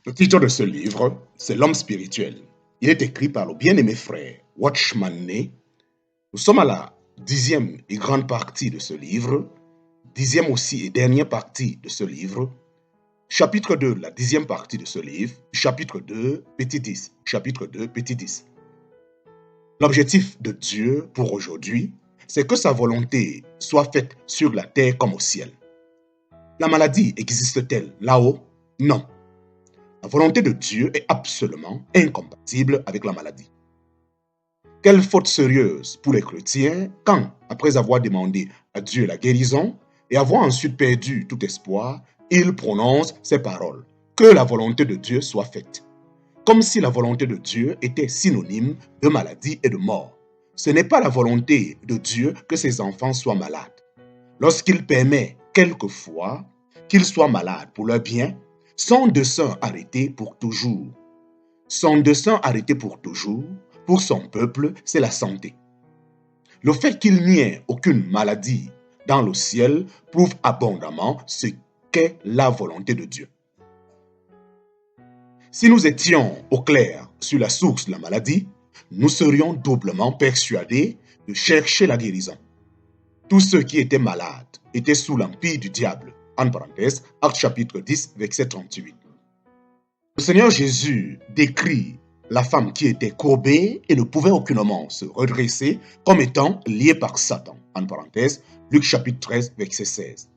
Le titre de ce livre, c'est L'homme spirituel. Il est écrit par le bien-aimé frère Watchman Nee. Nous sommes à la 10e et grande partie de ce livre, 10e aussi et dernière partie de ce livre, chapitre 2, la 10e partie de ce livre, chapitre 2, petit 10, chapitre 2, petit 10. L'objectif de Dieu pour aujourd'hui, c'est que sa volonté soit faite sur la terre comme au ciel. La maladie existe-t-elle là-haut? Non. La volonté de Dieu est absolument incompatible avec la maladie. Quelle faute sérieuse pour les chrétiens quand, après avoir demandé à Dieu la guérison et avoir ensuite perdu tout espoir, ils prononcent ces paroles: que la volonté de Dieu soit faite. Comme si la volonté de Dieu était synonyme de maladie et de mort. Ce n'est pas la volonté de Dieu que ses enfants soient malades. Lorsqu'il permet quelquefois qu'ils soient malades pour leur bien, son dessein arrêté pour toujours. Son dessein arrêté pour toujours, pour son peuple, c'est la santé. Le fait qu'il n'y ait aucune maladie dans le ciel prouve abondamment ce qu'est la volonté de Dieu. Si nous étions au clair sur la source de la maladie, nous serions doublement persuadés de chercher la guérison. Tous ceux qui étaient malades étaient sous l'empire du diable. En parenthèse, Actes chapitre 10, verset 38. Le Seigneur Jésus décrit la femme qui était courbée et ne pouvait aucunement se redresser comme étant liée par Satan. En parenthèse, Luc chapitre 13, verset 16.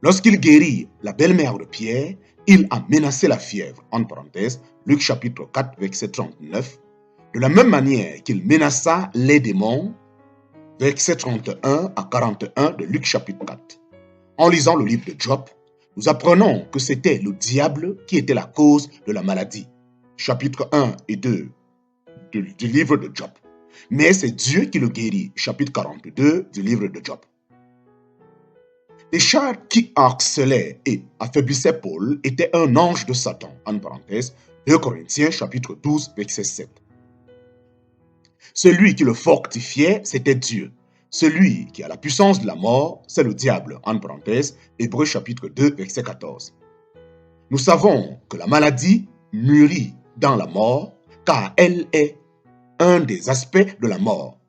Lorsqu'il guérit la belle-mère de Pierre, il a menacé la fièvre. En parenthèse, Luc chapitre 4, verset 39. De la même manière qu'il menaça les démons, verset 31 à 41 de Luc chapitre 4. En lisant le livre de Job, nous apprenons que c'était le diable qui était la cause de la maladie. Chapitre 1 et 2 du livre de Job. Mais c'est Dieu qui le guérit. Chapitre 42 du livre de Job. Les chars qui harcelaient et affaiblissaient Paul étaient un ange de Satan. En parenthèse, 2 Corinthiens chapitre 12, verset 7. Celui qui le fortifiait, c'était Dieu. Celui qui a la puissance de la mort, c'est le diable. En parenthèse, Hébreux chapitre 2, verset 14. Nous savons que la maladie mûrit dans la mort, car elle est un des aspects de la mort.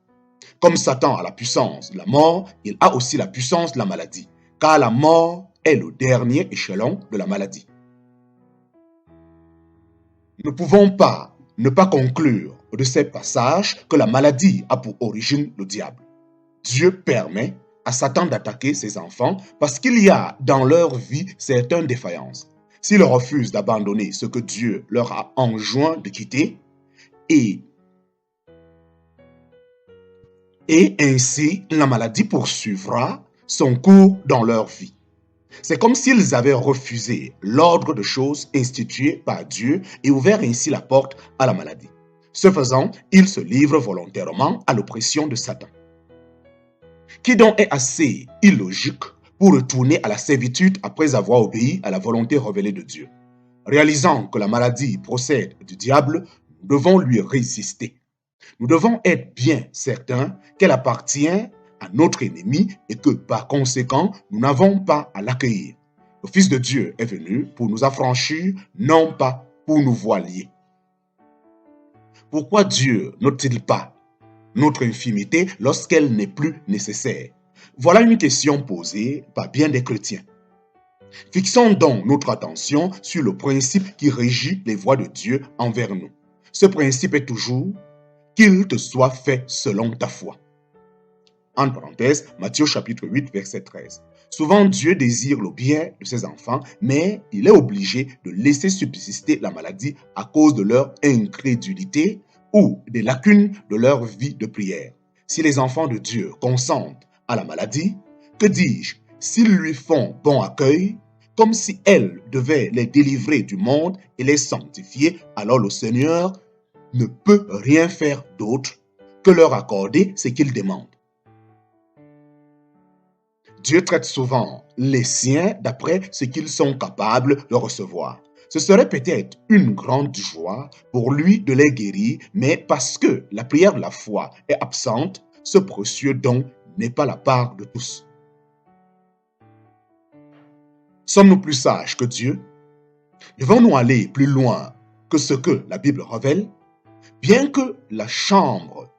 Comme Satan a la puissance de la mort, il a aussi la puissance de la maladie, car la mort est le dernier échelon de la maladie. Nous ne pouvons pas ne pas conclure de ces passages que la maladie a pour origine le diable. Dieu permet à Satan d'attaquer ses enfants parce qu'il y a dans leur vie certaines défaillances. S'ils refusent d'abandonner ce que Dieu leur a enjoint de quitter, et ainsi la maladie poursuivra son cours dans leur vie. C'est comme s'ils avaient refusé l'ordre de choses institué par Dieu et ouvert ainsi la porte à la maladie. Ce faisant, ils se livrent volontairement à l'oppression de Satan. Qui donc est assez illogique pour retourner à la servitude après avoir obéi à la volonté révélée de Dieu? Réalisant que la maladie procède du diable, nous devons lui résister. Nous devons être bien certains qu'elle appartient à notre ennemi et que par conséquent, nous n'avons pas à l'accueillir. Le Fils de Dieu est venu pour nous affranchir, non pas pour nous voir liés. Pourquoi Dieu n'ôte-t-il pas notre infimité lorsqu'elle n'est plus nécessaire? Voilà une question posée par bien des chrétiens. Fixons donc notre attention sur le principe qui régit les voies de Dieu envers nous. Ce principe est toujours qu'il te soit fait selon ta foi. En parenthèse, Matthieu chapitre 8, verset 13. Souvent, Dieu désire le bien de ses enfants, mais il est obligé de laisser subsister la maladie à cause de leur incrédulité ou des lacunes de leur vie de prière. Si les enfants de Dieu consentent à la maladie, que dis-je, s'ils lui font bon accueil, comme si elle devait les délivrer du monde et les sanctifier, alors le Seigneur ne peut rien faire d'autre que leur accorder ce qu'ils demandent. Dieu traite souvent les siens d'après ce qu'ils sont capables de recevoir. Ce serait peut-être une grande joie pour lui de les guérir, mais parce que la prière de la foi est absente, ce précieux don n'est pas la part de tous. Sommes-nous plus sages que Dieu? Devons-nous aller plus loin que ce que la Bible révèle? Bien que la chambre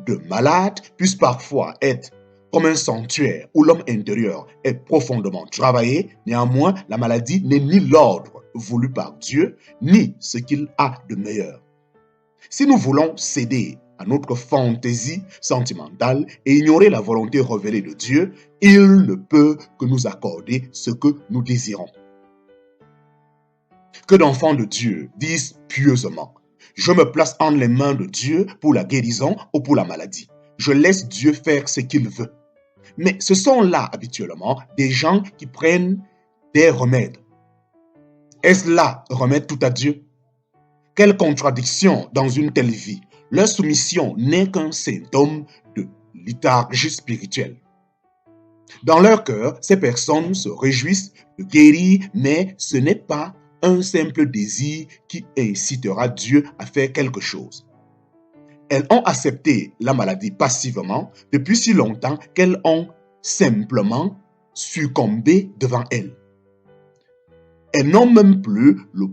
de malade puisse parfois être comme un sanctuaire où l'homme intérieur est profondément travaillé, néanmoins, la maladie n'est ni l'ordre voulu par Dieu, ni ce qu'il a de meilleur. Si nous voulons céder à notre fantaisie sentimentale et ignorer la volonté révélée de Dieu, il ne peut que nous accorder ce que nous désirons. Que d'enfants de Dieu disent pieusement: je me place entre les mains de Dieu pour la guérison ou pour la maladie. Je laisse Dieu faire ce qu'il veut. Mais ce sont là habituellement des gens qui prennent des remèdes. Est-ce là remettre tout à Dieu? Quelle contradiction dans une telle vie! Leur soumission n'est qu'un symptôme de léthargie spirituelle. Dans leur cœur, ces personnes se réjouissent de guérir, mais ce n'est pas un simple désir qui incitera Dieu à faire quelque chose. Elles ont accepté la maladie passivement depuis si longtemps qu'elles ont simplement succombé devant elle. Elles n'ont même plus le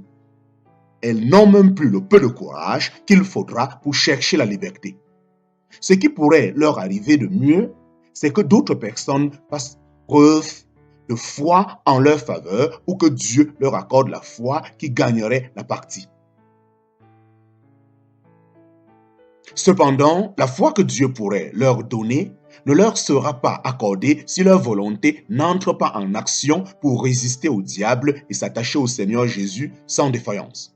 peu de courage qu'il faudra pour chercher la liberté. Ce qui pourrait leur arriver de mieux, c'est que d'autres personnes fassent preuve de foi en leur faveur ou que Dieu leur accorde la foi qui gagnerait la partie. Cependant, la foi que Dieu pourrait leur donner ne leur sera pas accordée si leur volonté n'entre pas en action pour résister au diable et s'attacher au Seigneur Jésus sans défaillance.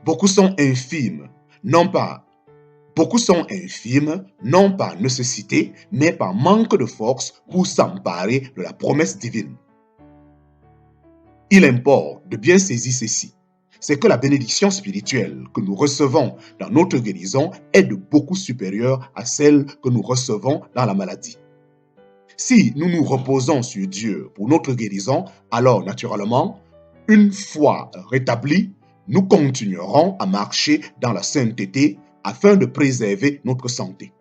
Beaucoup sont infimes, non par nécessité, mais par manque de force pour s'emparer de la promesse divine. Il importe de bien saisir ceci, c'est que la bénédiction spirituelle que nous recevons dans notre guérison est de beaucoup supérieure à celle que nous recevons dans la maladie. Si nous nous reposons sur Dieu pour notre guérison, alors naturellement, une fois rétablis, nous continuerons à marcher dans la sainteté afin de préserver notre santé.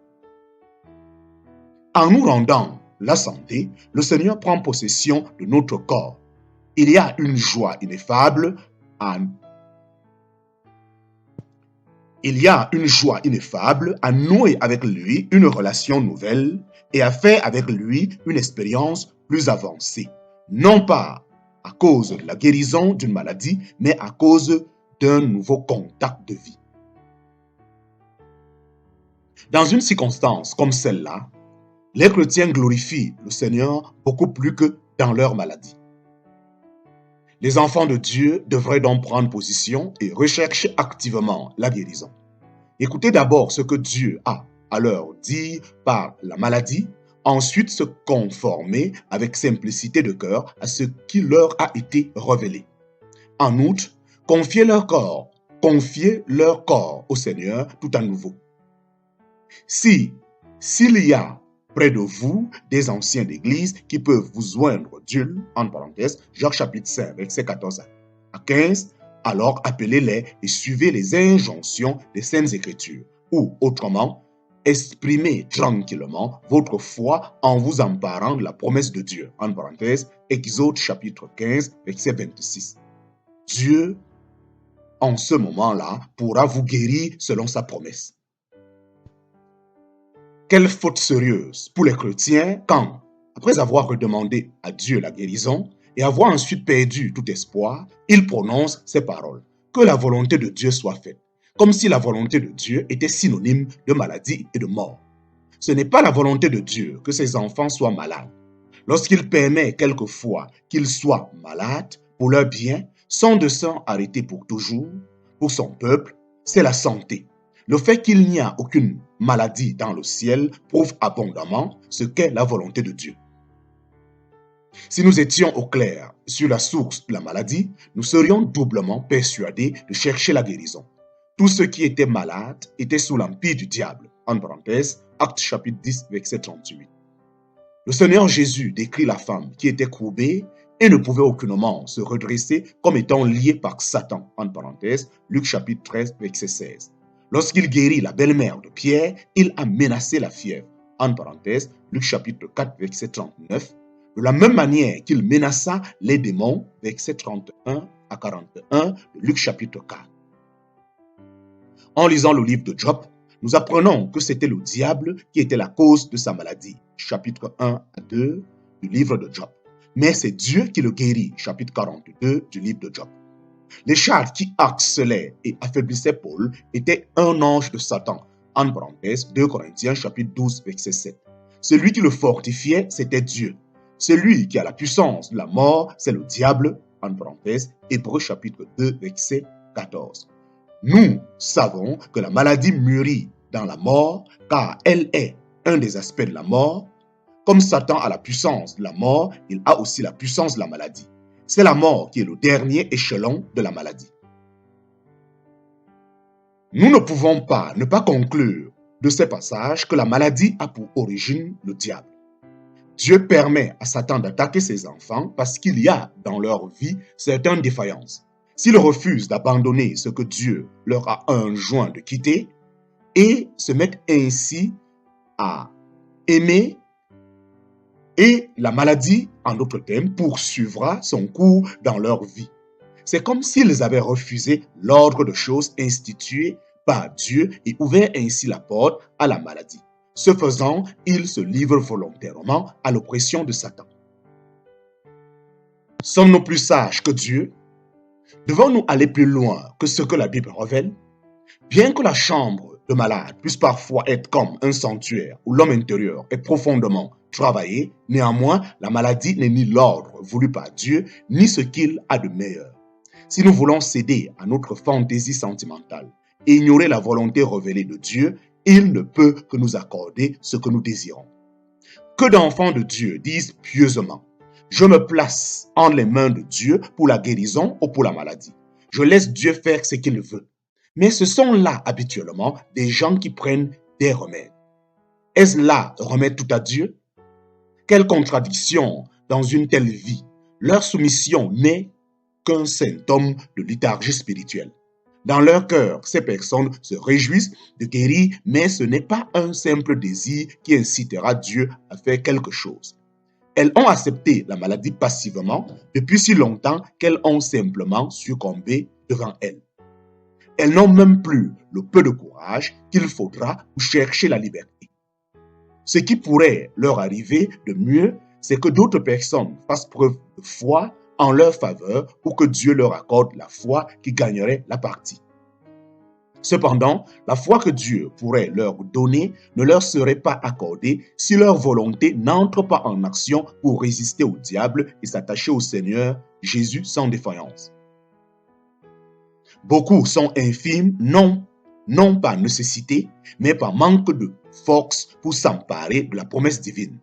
En nous rendant la santé, le Seigneur prend possession de notre corps. Il y a une joie ineffable à nouer avec lui une relation nouvelle et à faire avec lui une expérience plus avancée. Non pas à cause de la guérison d'une maladie, mais à cause d'un nouveau contact de vie. Dans une circonstance comme celle-là, les chrétiens glorifient le Seigneur beaucoup plus que dans leur maladie. Les enfants de Dieu devraient donc prendre position et rechercher activement la guérison. Écoutez d'abord ce que Dieu a à leur dire par la maladie, ensuite se conformer avec simplicité de cœur à ce qui leur a été révélé. En outre, confiez leur corps au Seigneur tout à nouveau. S'il y a près de vous des anciens d'église qui peuvent vous joindre d'huile, en parenthèse, Jacques chapitre 5, verset 14 à 15, alors appelez-les et suivez les injonctions des Saintes Écritures. Ou, autrement, exprimez tranquillement votre foi en vous emparant de la promesse de Dieu, en parenthèse, Exode chapitre 15, verset 26. Dieu, en ce moment-là, pourra vous guérir selon sa promesse. Quelle faute sérieuse pour les chrétiens quand, après avoir redemandé à Dieu la guérison et avoir ensuite perdu tout espoir, ils prononcent ces paroles: que la volonté de Dieu soit faite, comme si la volonté de Dieu était synonyme de maladie et de mort. Ce n'est pas la volonté de Dieu que ses enfants soient malades. Lorsqu'il permet quelquefois qu'ils soient malades pour leur bien, sans de s'en arrêter pour toujours, pour son peuple, c'est la santé. Le fait qu'il n'y a aucune maladie dans le ciel prouve abondamment ce qu'est la volonté de Dieu. Si nous étions au clair sur la source de la maladie, nous serions doublement persuadés de chercher la guérison. Tous ceux qui étaient malades étaient sous l'empire du diable. En parenthèse, Actes chapitre 10, verset 38. Le Seigneur Jésus décrit la femme qui était courbée et ne pouvait aucunement se redresser comme étant liée par Satan. En parenthèse, Luc chapitre 13, verset 16. Lorsqu'il guérit la belle-mère de Pierre, il a menacé la fièvre. En parenthèse, Luc chapitre 4, verset 39. De la même manière qu'il menaça les démons, versets 31 à 41 de Luc chapitre 4. En lisant le livre de Job, nous apprenons que c'était le diable qui était la cause de sa maladie, chapitre 1 à 2 du livre de Job. Mais c'est Dieu qui le guérit, chapitre 42 du livre de Job. Les charges qui harcelaient et affaiblissaient Paul étaient un ange de Satan, en parenthèse 2 Corinthiens chapitre 12 verset 7. Celui qui le fortifiait, c'était Dieu. Celui qui a la puissance de la mort, c'est le diable, en parenthèse Hébreux chapitre 2 verset 14. Nous savons que la maladie mûrit dans la mort, car elle est un des aspects de la mort. Comme Satan a la puissance de la mort, il a aussi la puissance de la maladie. C'est la mort qui est le dernier échelon de la maladie. Nous ne pouvons pas ne pas conclure de ces passages que la maladie a pour origine le diable. Dieu permet à Satan d'attaquer ses enfants parce qu'il y a dans leur vie certaines défaillances. S'ils refusent d'abandonner ce que Dieu leur a enjoint de quitter et se mettent ainsi à aimer, et la maladie, en d'autres termes, poursuivra son cours dans leur vie. C'est comme s'ils avaient refusé l'ordre de choses institué par Dieu et ouvert ainsi la porte à la maladie. Ce faisant, ils se livrent volontairement à l'oppression de Satan. Sommes-nous plus sages que Dieu? Devons-nous aller plus loin que ce que la Bible révèle? Bien que la chambre de malade puisse parfois être comme un sanctuaire où l'homme intérieur est profondément travaillé, néanmoins, la maladie n'est ni l'ordre voulu par Dieu, ni ce qu'il a de meilleur. Si nous voulons céder à notre fantaisie sentimentale et ignorer la volonté révélée de Dieu, il ne peut que nous accorder ce que nous désirons. Que d'enfants de Dieu disent pieusement: je me place entre les mains de Dieu pour la guérison ou pour la maladie. Je laisse Dieu faire ce qu'il veut. Mais ce sont là habituellement des gens qui prennent des remèdes. Est-ce là remettre tout à Dieu? Quelle contradiction dans une telle vie! Leur soumission n'est qu'un symptôme de léthargie spirituelle. Dans leur cœur, ces personnes se réjouissent de guérir, mais ce n'est pas un simple désir qui incitera Dieu à faire quelque chose. Elles ont accepté la maladie passivement depuis si longtemps qu'elles ont simplement succombé devant elle. Elles n'ont même plus le peu de courage qu'il faudra pour chercher la liberté. Ce qui pourrait leur arriver de mieux, c'est que d'autres personnes fassent preuve de foi en leur faveur pour que Dieu leur accorde la foi qui gagnerait la partie. Cependant, la foi que Dieu pourrait leur donner ne leur serait pas accordée si leur volonté n'entre pas en action pour résister au diable et s'attacher au Seigneur Jésus sans défaillance. Beaucoup sont infirmes, non par nécessité, mais par manque de force pour s'emparer de la promesse divine.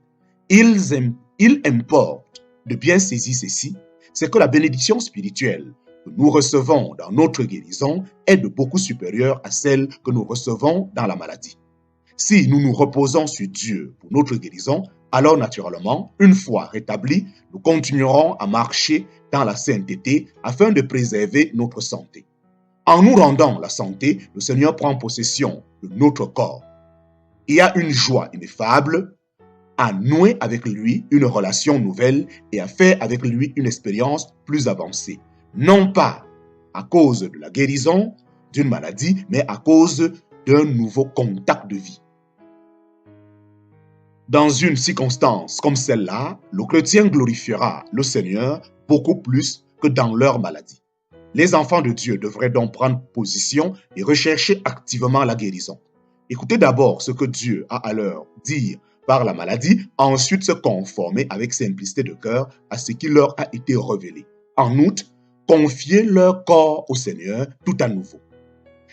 Il importe de bien saisir ceci, c'est que la bénédiction spirituelle que nous recevons dans notre guérison est de beaucoup supérieure à celle que nous recevons dans la maladie. Si nous nous reposons sur Dieu pour notre guérison, alors naturellement, une fois rétablis, nous continuerons à marcher dans la sainteté afin de préserver notre santé. En nous rendant la santé, le Seigneur prend possession de notre corps. Il y a une joie ineffable à nouer avec lui une relation nouvelle et à faire avec lui une expérience plus avancée. Non pas à cause de la guérison d'une maladie, mais à cause d'un nouveau contact de vie. Dans une circonstance comme celle-là, le chrétien glorifiera le Seigneur beaucoup plus que dans leur maladie. Les enfants de Dieu devraient donc prendre position et rechercher activement la guérison. Écoutez d'abord ce que Dieu a à leur dire par la maladie, ensuite se conformer avec simplicité de cœur à ce qui leur a été révélé. En outre, confier leur corps au Seigneur tout à nouveau.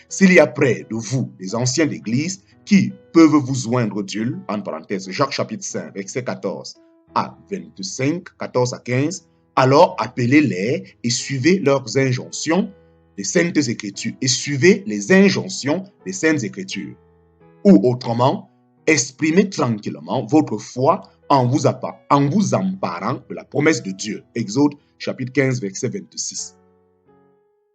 S'il y a près de vous des anciens d'église qui peuvent vous joindre Dieu, en parenthèse Jacques chapitre 5, verset 14 à 25, 14 à 15, alors appelez-les et suivez leurs injonctions des Saintes Écritures et suivez les injonctions des Saintes Écritures. Ou autrement, exprimez tranquillement votre foi en vous emparant de la promesse de Dieu. Exode chapitre 15, verset 26.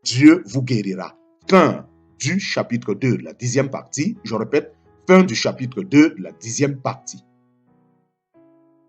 Dieu vous guérira. Fin du chapitre 2 de la 10e partie. Je répète, fin du chapitre 2 de la 10e partie.